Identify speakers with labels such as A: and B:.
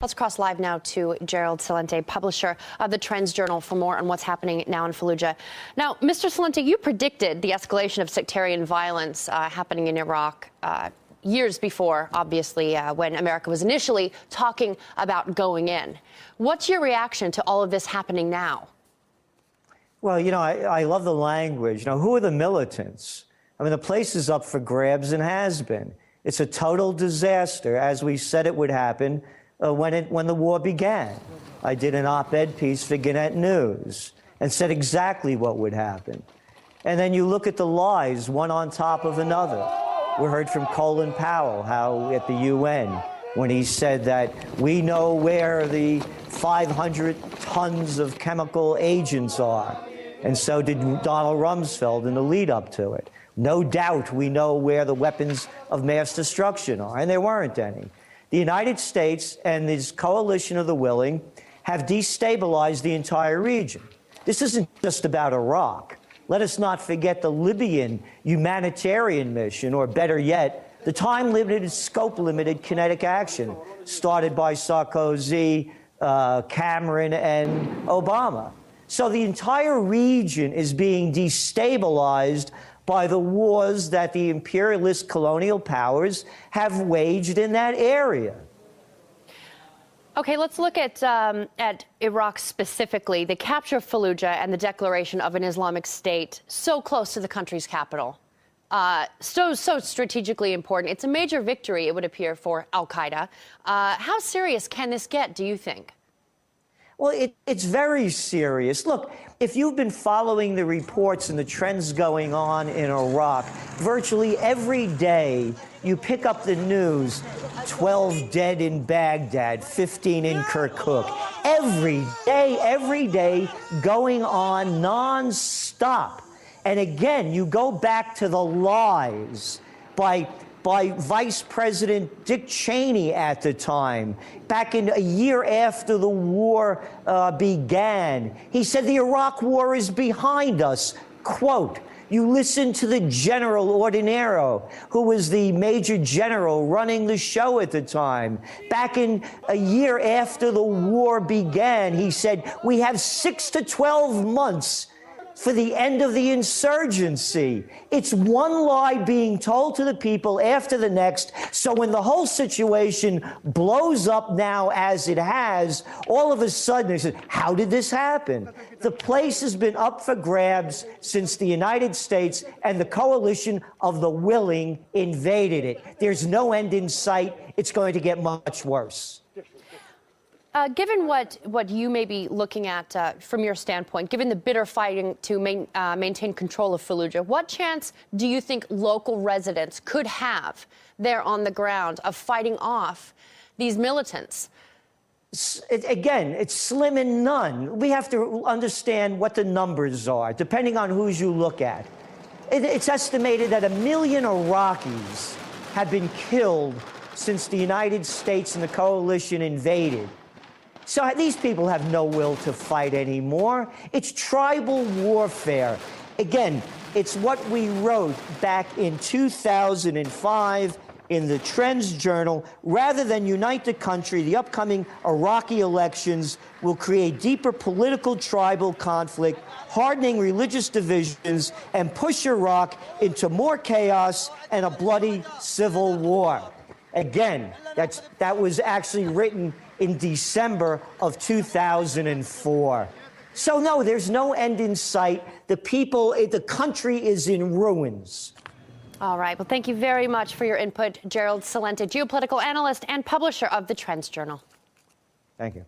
A: Let's cross live now to Gerald Celente, publisher of the Trends Journal, for more on what's happening now in Fallujah. Now, Mr. Celente, you predicted the escalation of sectarian violence happening in Iraq years before, obviously, when America was initially talking about going in. What's your reaction to all of this happening now?
B: Well, I love the language. Who are the militants? I mean, the place is up for grabs and has been. It's a total disaster, as we said it would happen when the war began. I did an op-ed piece for Gannett News and said exactly what would happen. And then you look at the lies, one on top of another. We heard from Colin Powell, how at the UN, when he said that we know where the 500 tons of chemical agents are. And so did Donald Rumsfeld in the lead up to it. No doubt we know where the weapons of mass destruction are, and there weren't any. The United States and this coalition of the willing have destabilized the entire region. This isn't just about Iraq. Let us not forget the Libyan humanitarian mission, or better yet, the time-limited, scope-limited kinetic action started by Sarkozy, Cameron, and Obama. So the entire region is being destabilized by the wars that the imperialist colonial powers have waged in that area.
A: Okay, let's look at Iraq specifically. The capture of Fallujah and the declaration of an Islamic State so close to the country's capital. So strategically important. It's a major victory, it would appear, for al-Qaeda. How serious can this get, do you think?
B: Well, it's very serious. Look, if you've been following the reports and the trends going on in Iraq, virtually every day you pick up the news, 12 dead in Baghdad, 15 in Kirkuk. Every day going on non-stop. And again, you go back to the lies by Vice President Dick Cheney at the time, back in a year after the war began. He said the Iraq war is behind us. Quote, you listen to the General Ordinero, who was the major general running the show at the time. Back in a year after the war began, he said, we have 6 to 12 months for the end of the insurgency. It's one lie being told to the people after the next. So when the whole situation blows up now, as it has, all of a sudden they said, how did this happen? The place has been up for grabs since the United States and the coalition of the willing invaded it. There's no end in sight. It's going to get much worse.
A: Given what you may be looking at from your standpoint, given the bitter fighting to maintain control of Fallujah, what chance do you think local residents could have there on the ground of fighting off these militants?
B: Again, it's slim and none. We have to understand what the numbers are, depending on who you look at. It's estimated that 1 million Iraqis have been killed since the United States and the coalition invaded. So these people have no will to fight anymore. It's tribal warfare. Again, it's what we wrote back in 2005 in the Trends Journal. Rather than unite the country, the upcoming Iraqi elections will create deeper political tribal conflict, hardening religious divisions, and push Iraq into more chaos and a bloody civil war. Again, that was actually written in December of 2004. So no, there's no end in sight. The country is in ruins.
A: All right. Well, thank you very much for your input, Gerald Celente, geopolitical analyst and publisher of the Trends Journal.
B: Thank you.